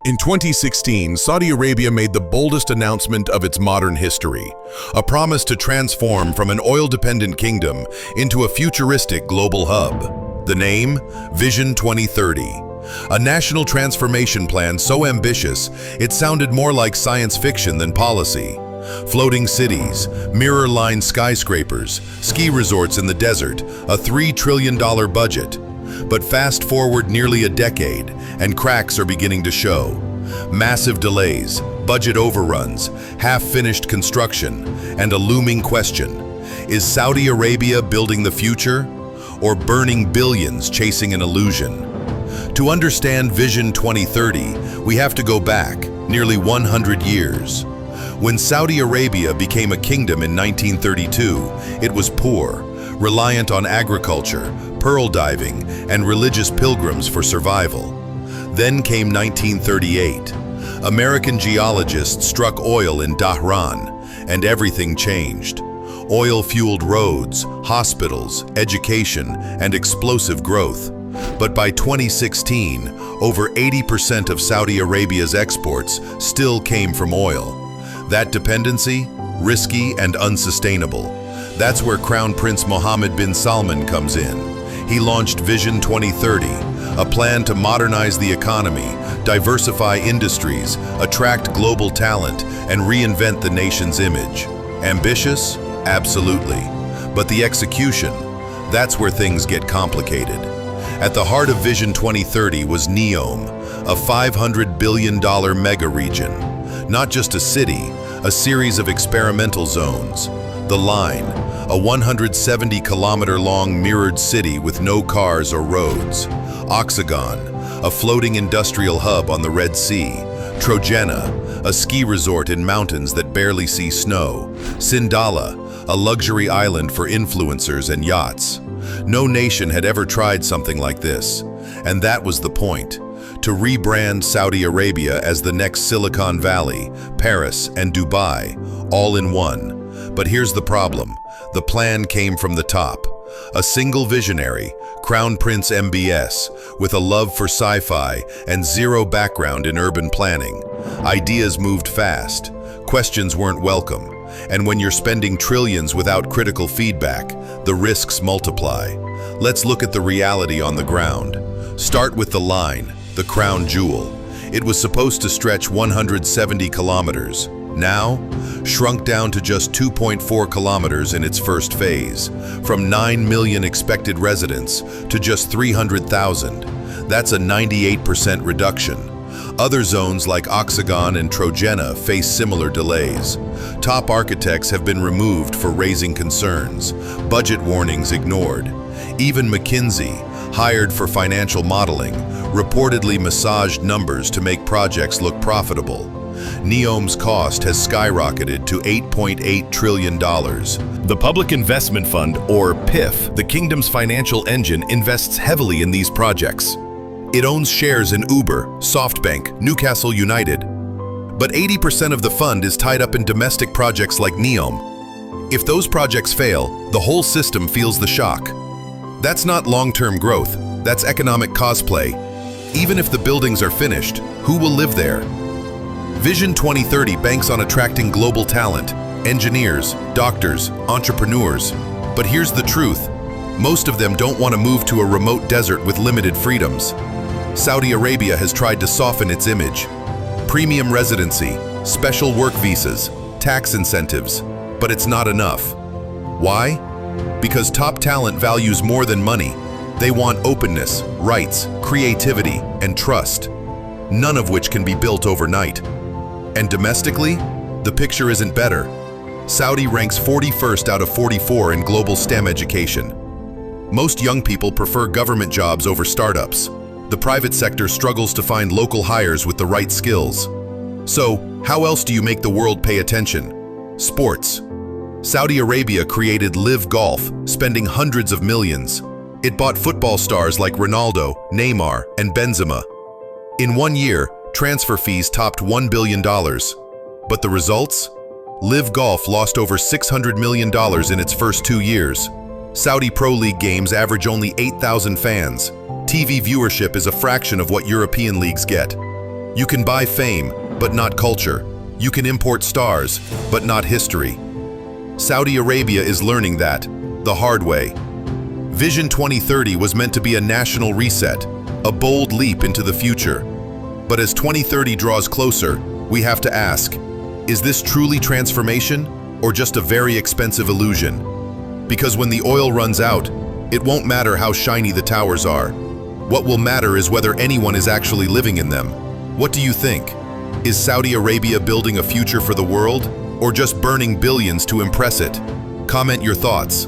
In 2016, Saudi Arabia made the boldest announcement of its modern history, a promise to transform from an oil-dependent kingdom into a futuristic global hub. The name? Vision 2030. A national transformation plan so ambitious, it sounded more like science fiction than policy. Floating cities, mirror-lined skyscrapers, ski resorts in the desert, a $3 trillion budget. But fast forward nearly a decade, and cracks are beginning to show. Massive delays, budget overruns, half-finished construction, and a looming question. Is Saudi Arabia building the future, or burning billions chasing an illusion? To understand Vision 2030, we have to go back nearly 100 years. When Saudi Arabia became a kingdom in 1932, it was poor, reliant on agriculture, pearl diving, and religious pilgrims for survival. Then came 1938. American geologists struck oil in Dhahran, and everything changed. Oil-fueled roads, hospitals, education, and explosive growth. But by 2016, over 80% of Saudi Arabia's exports still came from oil. That dependency? Risky and unsustainable. That's where Crown Prince Mohammed bin Salman comes in. He launched Vision 2030, a plan to modernize the economy, diversify industries, attract global talent, and reinvent the nation's image. Ambitious? Absolutely. But the execution? That's where things get complicated. At the heart of Vision 2030 was NEOM, a $500 billion mega-region. Not just a city, a series of experimental zones. The Line, a 170-kilometer-long mirrored city with no cars or roads. Oxagon, a floating industrial hub on the Red Sea. Trojena, a ski resort in mountains that barely see snow. Sindala, a luxury island for influencers and yachts. No nation had ever tried something like this, and that was the point. To rebrand Saudi Arabia as the next Silicon Valley, Paris, and Dubai, all in one. But here's the problem. The plan came from the top. A single visionary, Crown Prince MBS, with a love for sci-fi and zero background in urban planning. Ideas moved fast. Questions weren't welcome. And when you're spending trillions without critical feedback, the risks multiply. Let's look at the reality on the ground. Start with the Line, the crown jewel. It was supposed to stretch 170 kilometers. Now, shrunk down to just 2.4 kilometers in its first phase, from 9 million expected residents to just 300,000. That's a 98% reduction. Other zones like Oxagon and Trojena face similar delays. Top architects have been removed for raising concerns, budget warnings ignored. Even McKinsey, hired for financial modeling, reportedly massaged numbers to make projects look profitable. NEOM's cost has skyrocketed to $8.8 trillion. The Public Investment Fund, or PIF, the kingdom's financial engine, invests heavily in these projects. It owns shares in Uber, SoftBank, Newcastle United. But 80% of the fund is tied up in domestic projects like NEOM. If those projects fail, the whole system feels the shock. That's not long-term growth, that's economic cosplay. Even if the buildings are finished, who will live there? Vision 2030 banks on attracting global talent, engineers, doctors, entrepreneurs. But here's the truth. Most of them don't want to move to a remote desert with limited freedoms. Saudi Arabia has tried to soften its image. Premium residency, special work visas, tax incentives. But it's not enough. Why? Because top talent values more than money. They want openness, rights, creativity, and trust. None of which can be built overnight. And domestically, the picture isn't better. Saudi ranks 41st out of 44 in global STEM education. Most young people prefer government jobs over startups. The private sector struggles to find local hires with the right skills. So, how else do you make the world pay attention? Sports. Saudi Arabia created Live Golf, spending hundreds of millions. It bought football stars like Ronaldo, Neymar, and Benzema. In 1 year, transfer fees topped $1 billion. But the results? Live Golf lost over $600 million in its first 2 years. Saudi Pro League games average only 8,000 fans. TV viewership is a fraction of what European leagues get. You can buy fame, but not culture. You can import stars, but not history. Saudi Arabia is learning that, the hard way. Vision 2030 was meant to be a national reset, a bold leap into the future. But as 2030 draws closer, we have to ask, is this truly transformation or just a very expensive illusion? Because when the oil runs out, it won't matter how shiny the towers are. What will matter is whether anyone is actually living in them. What do you think? Is Saudi Arabia building a future for the world, or just burning billions to impress it? Comment your thoughts.